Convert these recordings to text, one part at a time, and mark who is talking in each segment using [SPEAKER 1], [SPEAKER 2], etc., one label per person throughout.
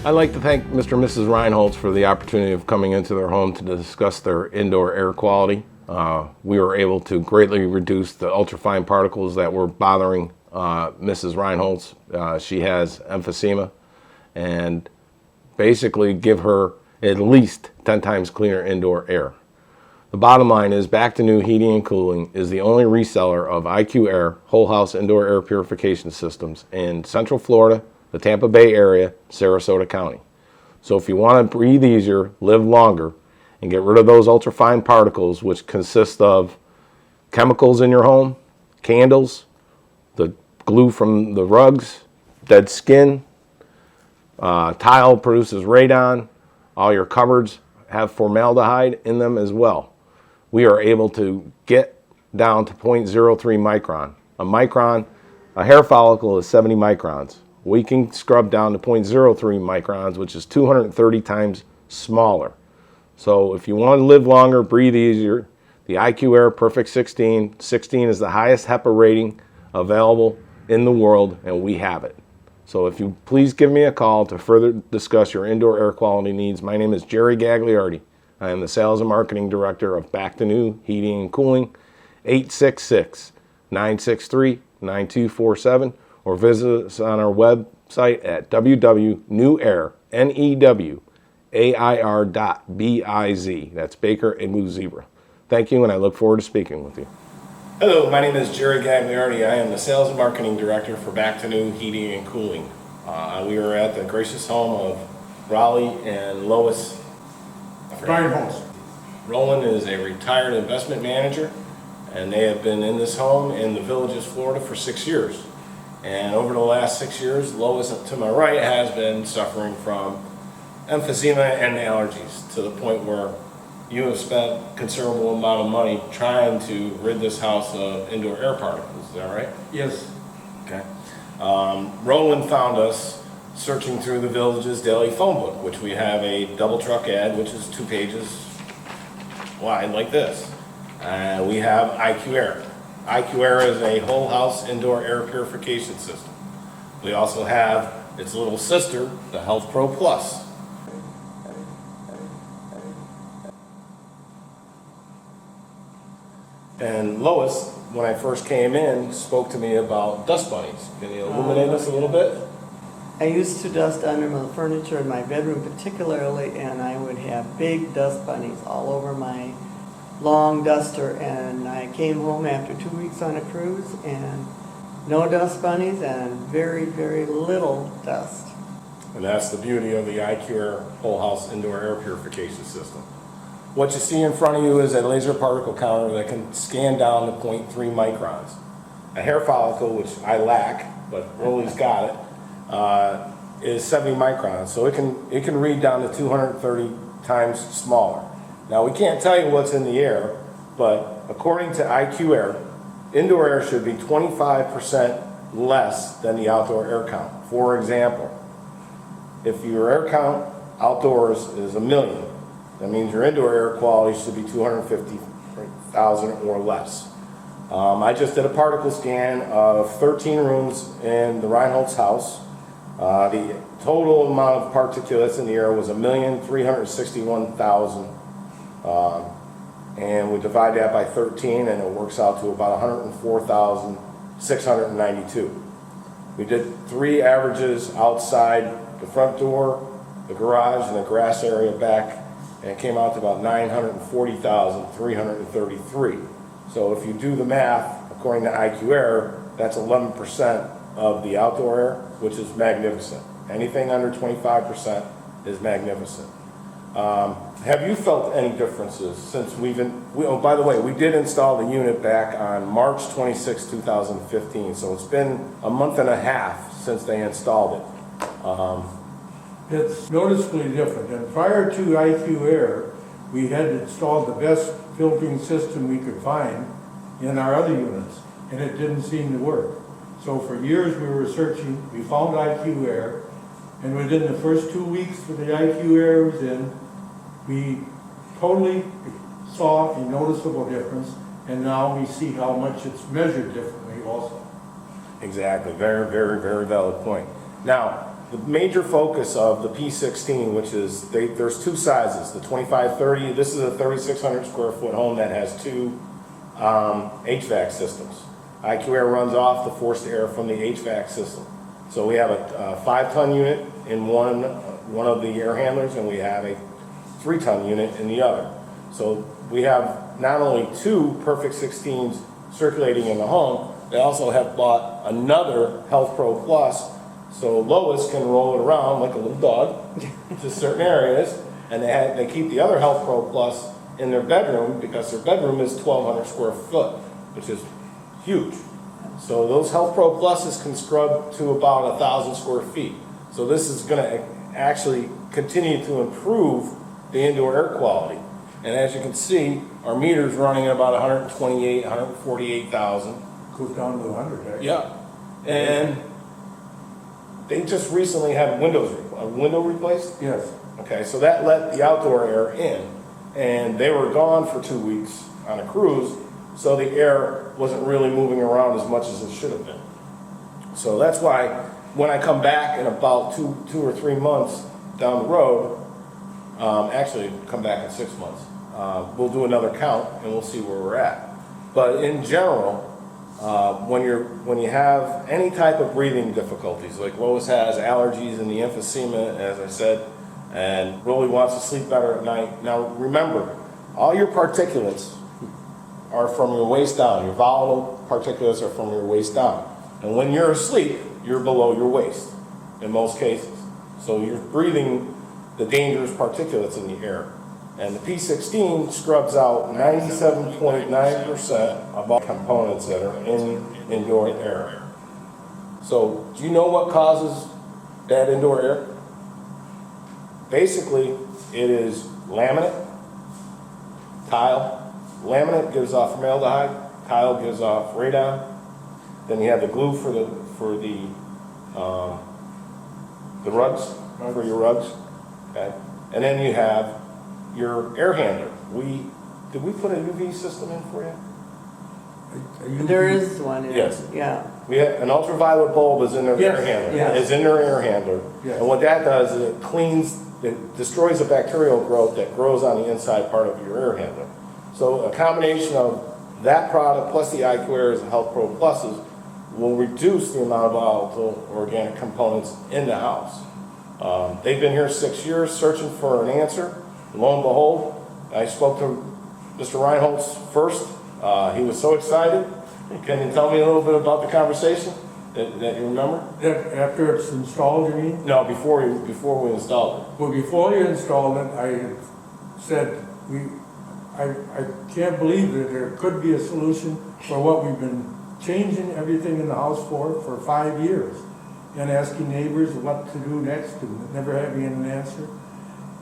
[SPEAKER 1] I'd like to thank Mr. and Mrs. Reinholtz for the opportunity of coming into their home to discuss their indoor air quality. We were able to greatly reduce the ultrafine particles that were bothering Mrs. Reinholtz. She has emphysema, and basically give her at least 10 times cleaner indoor air. The bottom line is Back to New Heating and Cooling is the only reseller of IQAir whole house indoor air purification systems in Central Florida, the Tampa Bay area, Sarasota County. So if you want to breathe easier, live longer, and get rid of those ultrafine particles, which consist of chemicals in your home, candles, the glue from the rugs, dead skin, tile produces radon, all your cupboards have formaldehyde in them as well. We are able to get down to 0.03 micron. A micron, a hair follicle is 70 microns. We can scrub down to 0.03 microns, which is 230 times smaller. So if you want to live longer, breathe easier, the IQAir Perfect 16. 16 is the highest HEPA rating available in the world, and we have it. So if you please give me a call to further discuss your indoor air quality needs. My name is Jerry Gagliardi. I am the Sales and Marketing Director of Back to New Heating and Cooling, 866-963-9247, or visit us on our website at www.newair.biz. That's Baker and Blue Zebra. Thank you, and I look forward to speaking with you.
[SPEAKER 2] Hello, my name is Jerry Gagliardi. I am the Sales and Marketing Director for Back to New Heating and Cooling. We are at the gracious home of Raleigh and Lois
[SPEAKER 3] Reinholtz.
[SPEAKER 2] Roland is a retired investment manager, and they have been in this home in the Villages, Florida for 6 years. And over the last 6 years, Lois, to my right, has been suffering from emphysema and allergies to the point where you have spent a considerable amount of money trying to rid this house of indoor air particles. Is that right?
[SPEAKER 3] Yes.
[SPEAKER 2] Okay. Roland found us searching through the Villages Daily Phone Book, which we have a double truck ad, which is 2 pages wide like this. We have IQAir. IQAir is a whole house indoor air purification system. We also have its little sister, the Health Pro Plus. And Lois, when I first came in, spoke to me about dust bunnies. Can you illuminate us a little bit?
[SPEAKER 4] I used to dust under the furniture in my bedroom particularly, and I would have big dust bunnies all over my long duster, and I came home after 2 weeks on a cruise and no dust bunnies and very, very little dust.
[SPEAKER 2] And that's the beauty of the IQAir whole house indoor air purification system. What you see in front of you is a laser particle counter that can scan down to 0.3 microns. A hair follicle, which I lack, but Rolly's got it, is 70 microns. So it can read down to 230 times smaller. Now we can't tell you what's in the air, but according to IQAir, indoor air should be 25% less than the outdoor air count. For example, if your air count outdoors is 1 million, that means your indoor air quality should be 250,000 or less. I just did a particle scan of 13 rooms in the Reinholtz house. The total amount of particulates in the air was 1,361,000. And we divide that by 13 and it works out to about 104,692. We did 3 averages outside the front door, the garage, and the grass area back, and it came out to about 940,333. So if you do the math, according to IQAir, that's 11% of the outdoor air, which is magnificent. Anything under 25% is magnificent. Have you felt any differences since oh, by the way, we did install the unit back on March 26, 2015, so it's been a month and a half since they installed it.
[SPEAKER 3] It's noticeably different. And prior to IQAir, we had installed the best filtering system we could find in our other units, and it didn't seem to work. So for years we were searching, we found IQAir, and within the first 2 weeks that the IQAir was in, we totally saw a noticeable difference, and now we see how much it's measured differently also.
[SPEAKER 2] Exactly, very, very, very valid point. Now, the major focus of the P16, which is, there's two sizes, the 2530, this is a 3,600 square foot home that has two HVAC systems. IQAir runs off the forced air from the HVAC system. So we have a 5-ton unit in one of the air handlers, and we have a 3-ton unit in the other. So we have not only two Perfect 16s circulating in the home, they also have bought another Health Pro Plus, so Lois can roll it around like a little dog to certain areas, and they keep the other Health Pro Plus in their bedroom because their bedroom is 1,200 square foot, which is huge. So those Health Pro Pluses can scrub to about 1,000 square feet. So this is going to actually continue to improve the indoor air quality. And as you can see, our meter's running at about 128, 148,000.
[SPEAKER 3] Goes down to 100, right?
[SPEAKER 2] Yeah. And they just recently had a window replaced.
[SPEAKER 3] Yes.
[SPEAKER 2] Okay, so that let the outdoor air in. And they were gone for 2 weeks on a cruise, so the air wasn't really moving around as much as it should have been. So that's why when I come back in about two or 3 months down the road, actually come back in 6 months, we'll do another count and we'll see where we're at. But in general, when you have any type of breathing difficulties, like Lois has allergies and the emphysema, as I said, and really wants to sleep better at night. Now remember, all your particulates are from your waist down. Your volatile particulates are from your waist down. And when you're asleep, you're below your waist in most cases. So you're breathing the dangerous particulates in the air. And the P16 scrubs out 97.9% of all components that are in indoor air. So do you know what causes bad indoor air? Basically, it is laminate, tile. Laminate gives off formaldehyde, tile gives off radon. Then you have the glue for the rugs, for your rugs. Okay, and then you have your air handler. Did we put a UV system in for you?
[SPEAKER 4] There is one in.
[SPEAKER 2] Yes.
[SPEAKER 4] Yeah.
[SPEAKER 2] We have an ultraviolet bulb is in their
[SPEAKER 3] Yes,
[SPEAKER 2] air handler.
[SPEAKER 3] yes.
[SPEAKER 2] Is in their air handler.
[SPEAKER 3] Yes.
[SPEAKER 2] And what that does is it destroys the bacterial growth that grows on the inside part of your air handler. So a combination of that product plus the IQAir and Health Pro Pluses will reduce the amount of volatile organic components in the house. They've been here 6 years searching for an answer. Lo and behold, I spoke to Mr. Reinholtz first. He was so excited. Can you tell me a little bit about the conversation that you remember?
[SPEAKER 3] After it's installed, you mean?
[SPEAKER 2] No, before we installed it.
[SPEAKER 3] Well, before you installed it, I had said, I can't believe that there could be a solution for what we've been changing everything in the house for 5 years, and asking neighbors what to do next and never having an answer,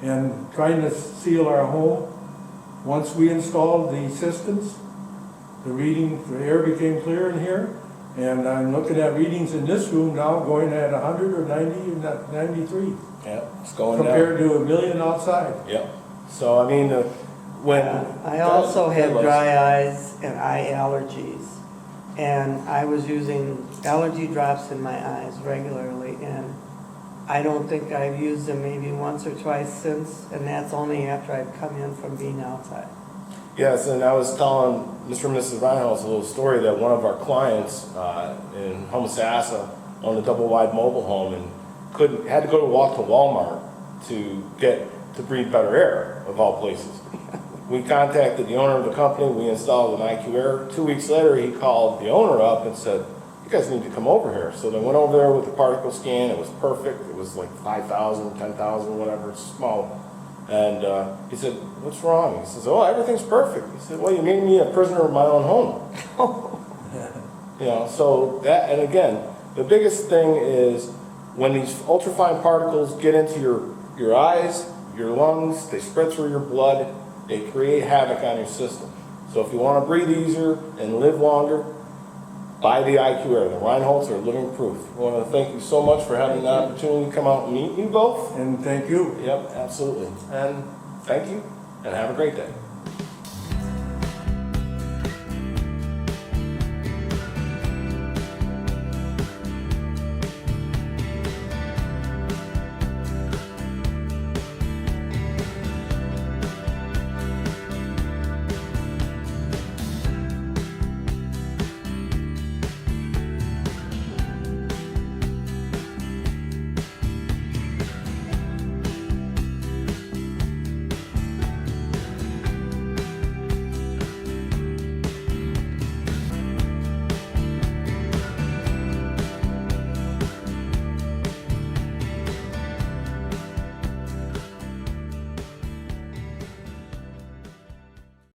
[SPEAKER 3] and trying to seal our home. Once we installed the systems, the air became clear in here, and I'm looking at readings in this room now going at 100 or 90 or 93
[SPEAKER 2] Yeah, it's going down.
[SPEAKER 3] compared to 1 million outside.
[SPEAKER 2] Yep. So I mean, when
[SPEAKER 4] I also have dry eyes and eye allergies, and I was using allergy drops in my eyes regularly, and I don't think I've used them maybe once or twice since, and that's only after I've come in from being outside.
[SPEAKER 2] Yes, and I was telling Mr. and Mrs. Reinholtz a little story that one of our clients in Homosassa owned a double-wide mobile home and had to walk to Walmart to breathe better air, of all places. We contacted the owner of the company. We installed an IQAir. 2 weeks later, he called the owner up and said, "You guys need to come over here." So they went over there with the particle scan. It was perfect. It was like 5,000, 10,000, whatever. It's small. And he said, "What's wrong?" He says, "Oh, everything's perfect." He said, "Well, you made me a prisoner of my own home." You know, so that, and again, the biggest thing is when these ultrafine particles get into your eyes, your lungs, they spread through your blood, they create havoc on your system. So if you want to breathe easier and live longer, buy the IQAir. The Reinholtz are living proof. I want to thank you so much for having the opportunity to come out and meet you both.
[SPEAKER 3] And thank you.
[SPEAKER 2] Yep, absolutely. And thank you, and have a great day.